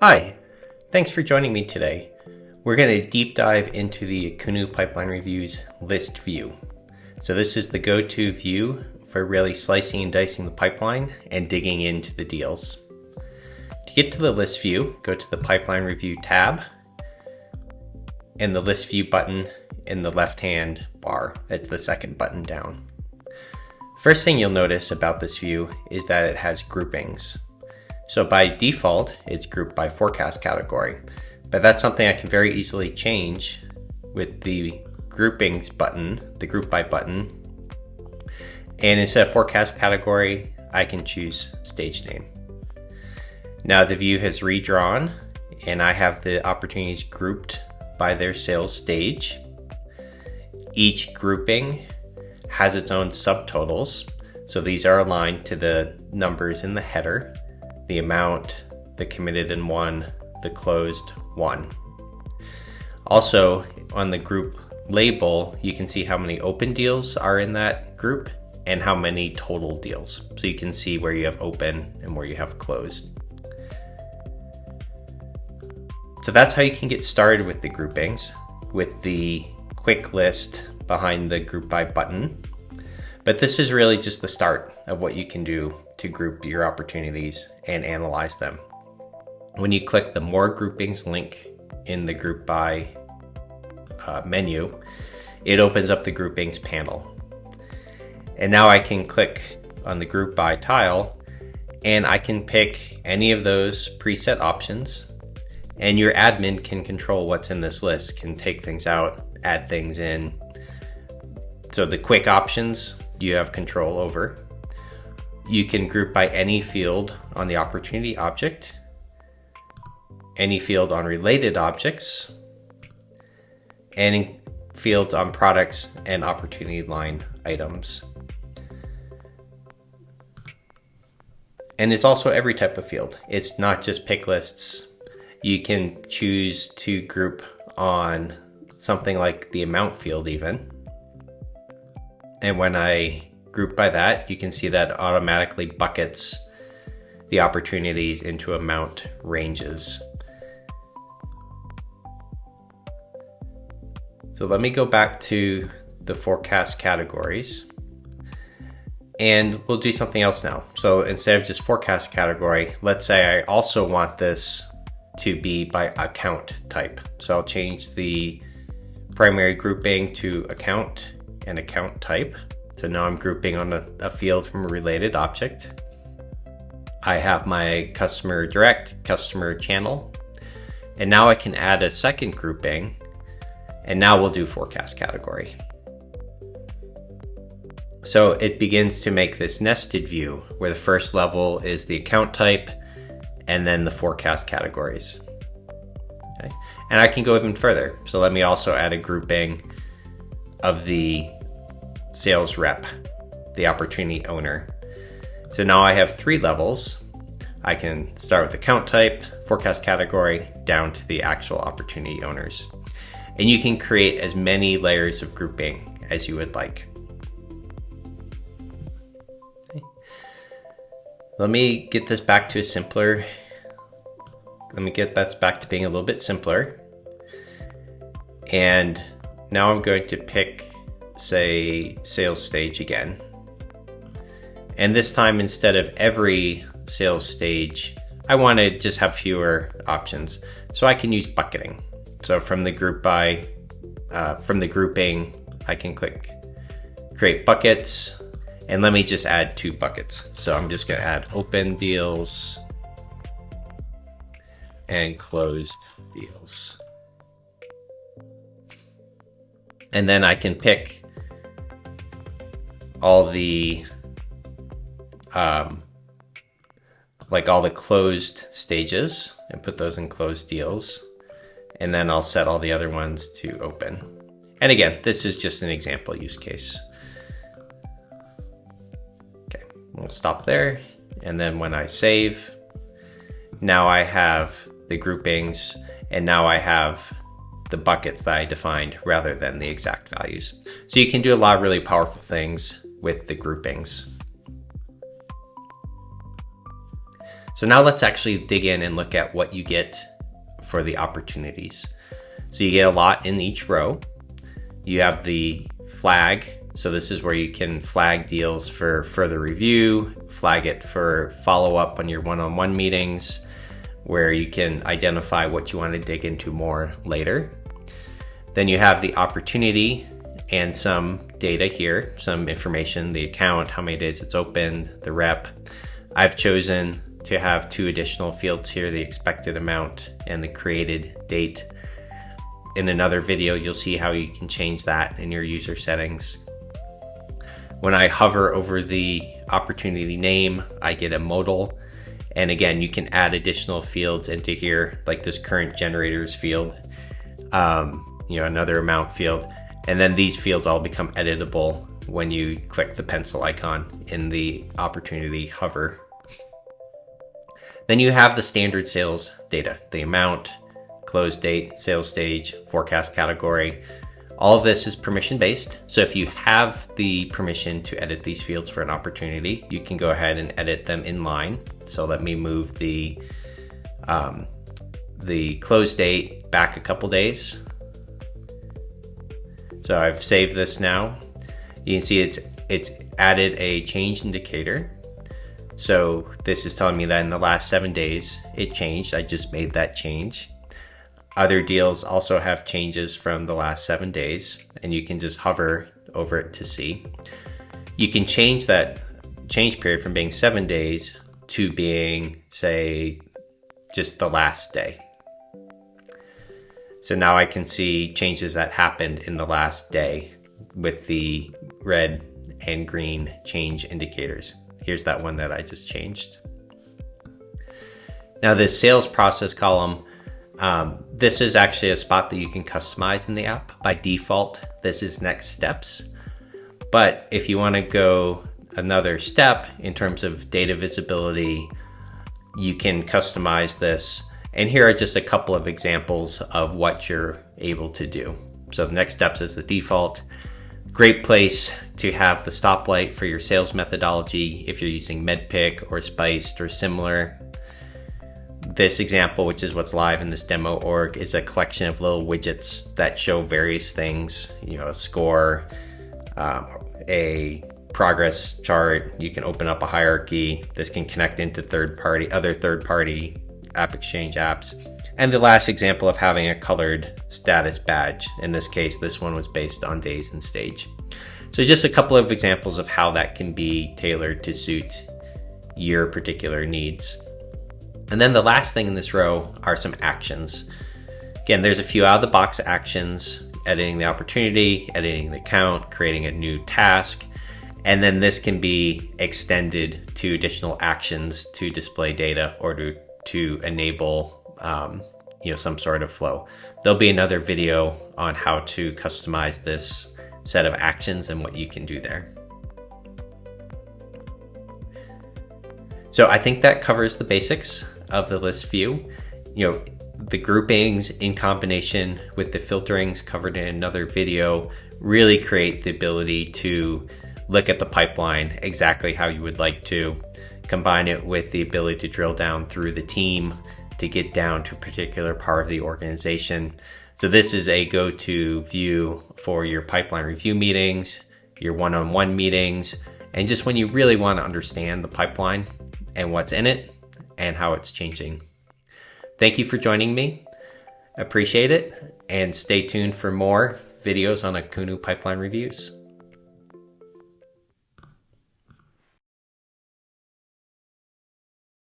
Hi, thanks for joining me today. We're going to deep dive into the Kununu Pipeline Review's list view. So this is the go-to view for really slicing and dicing the pipeline and digging into the deals. To get to the list view, go to the Pipeline Review tab and the list view button in the left-hand bar. That's the second button down. First thing you'll notice about this view is that it has groupings. So by default, it's grouped by forecast category, but that's something I can very easily change with the groupings button, the group by button. And instead of forecast category, I can choose stage name. Now the view has redrawn and I have the opportunities grouped by their sales stage. Each grouping has its own subtotals. So these are aligned to the numbers in the header. The amount, the committed and won, the closed won. Also on the group label, you can see how many open deals are in that group and how many total deals. So you can see where you have open and where you have closed. So that's how you can get started with the groupings, with the quick list behind the group by button. But this is really just the start of what you can do to group your opportunities and analyze them. When you click the More Groupings link in the Group By menu, it opens up the Groupings panel. And now I can click on the Group By tile and I can pick any of those preset options, and your admin can control what's in this list, can take things out, add things in. So the quick options you have control over. You can group by any field on the opportunity object, any field on related objects, any fields on products and opportunity line items. And it's also every type of field. It's not just pick lists. You can choose to group on something like the amount field even. And when I group by that, you can see that automatically buckets the opportunities into amount ranges. So let me go back to the forecast categories and we'll do something else now. So instead of just forecast category, let's say I also want this to be by account type. So I'll change the primary grouping to account and account type. So now I'm grouping on a field from a related object. I have my customer direct, customer channel, and now I can add a second grouping, and now we'll do forecast category. So it begins to make this nested view where the first level is the account type and then the forecast categories. Okay. And I can go even further. So let me also add a grouping of the sales rep, the opportunity owner. So now I have 3 levels. I can start with account type, forecast category, down to the actual opportunity owners. And you can create as many layers of grouping as you would like. Okay. Let me get this back to a simpler. Let me get that back to being a little bit simpler. And now I'm going to pick, say, sales stage again. And this time, instead of every sales stage, I want to just have fewer options. So I can use bucketing. So from the group by, from the grouping, I can click create buckets, and let me just add 2 buckets. So I'm just going to add open deals and closed deals. And then I can pick all the like all the closed stages and put those in closed deals, and then I'll set all the other ones to open. And again, this is just an example use case. Okay, we'll stop there, and then when I save, now I have the groupings, and now I have the buckets that I defined rather than the exact values. So you can do a lot of really powerful things with the groupings. So now let's actually dig in and look at what you get for the opportunities. So you get a lot in each row. You have the flag. So this is where you can flag deals for further review, flag it for follow-up on your one-on-one meetings, where you can identify what you want to dig into more later. Then you have the opportunity and some data here, some information, the account, how many days it's opened, the rep. I've chosen to have 2 additional fields here, the expected amount and the created date. In another video, you'll see how you can change that in your user settings. When I hover over the opportunity name, I get a modal. And again, you can add additional fields into here, like this current generators field, another amount field. And then these fields all become editable when you click the pencil icon in the opportunity hover. Then you have the standard sales data, the amount, close date, sales stage, forecast category. All of this is permission based. So if you have the permission to edit these fields for an opportunity, you can go ahead and edit them in line. So let me move the close date back a couple days. So I've saved this now. You can see it's added a change indicator. So this is telling me that in the last 7 days, it changed. I just made that change. Other deals also have changes from the last 7 days, and you can just hover over it to see. You can change that change period from being 7 days to being, say, just the last day. So now I can see changes that happened in the last day with the red and green change indicators. Here's that one that I just changed. Now this sales process column, this is actually a spot that you can customize in the app. By default, this is next steps. But if you want to go another step in terms of data visibility, you can customize this. And here are just a couple of examples of what you're able to do. So the next steps is the default. Great place to have the stoplight for your sales methodology if you're using Medpic or Spiced or similar. This example, which is what's live in this demo org, is a collection of little widgets that show various things, a score, a progress chart. You can open up a hierarchy. This can connect into other third-party AppExchange apps. And the last example of having a colored status badge. In this case, this one was based on days and stage. So just a couple of examples of how that can be tailored to suit your particular needs. And then the last thing in this row are some actions. Again, there's a few out-of-the-box actions: editing the opportunity, editing the account, creating a new task. And then this can be extended to additional actions to display data or to enable some sort of flow. There'll be another video on how to customize this set of actions and what you can do there. So I think that covers the basics of the list view. The groupings in combination with the filterings covered in another video really create the ability to look at the pipeline exactly how you would like to, combine it with the ability to drill down through the team to get down to a particular part of the organization. So this is a go-to view for your pipeline review meetings, your one-on-one meetings, and just when you really want to understand the pipeline and what's in it and how it's changing. Thank you for joining me. Appreciate it, and stay tuned for more videos on Akunu pipeline reviews.